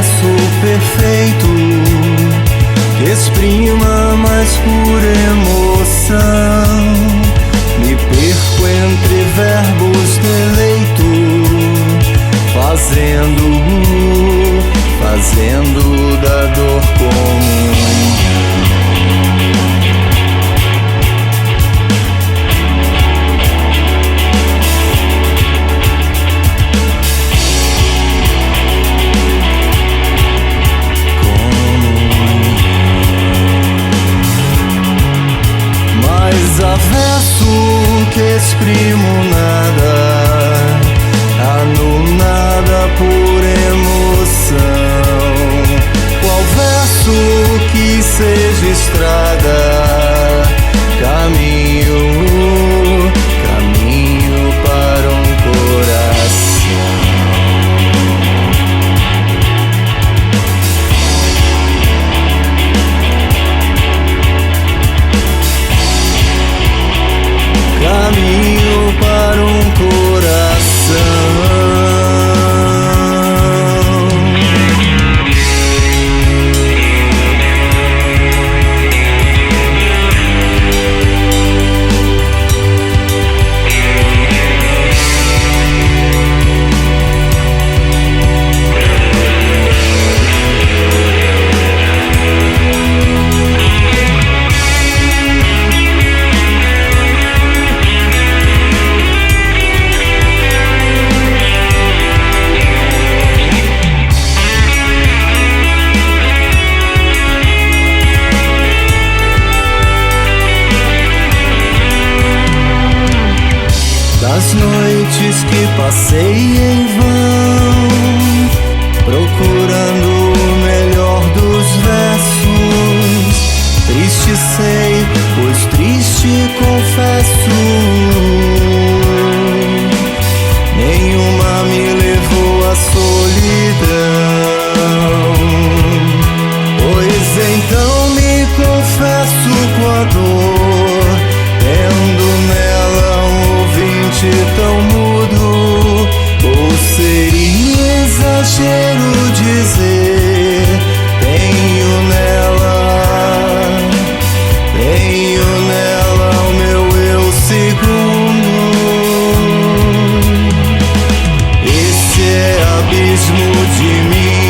verso perfeito que exprima a mais pura emoção. Me perco entre verbos deleito, fazendo da dor comunhão. Mas há verso que exprimo nada, no nada por emoção. Qual verso que seja estrada, caminho para um coração. Caminho para um coração. Das noites que passei em vão, procurando o melhor dos versos. Triste sei, pois triste confesso, nenhuma me levou à solidão. Pois então me confesso com a dor, tendo nela um tão mudo. Ou seria exagero dizer, tenho nela o meu eu segundo. Esse é abismo de mim.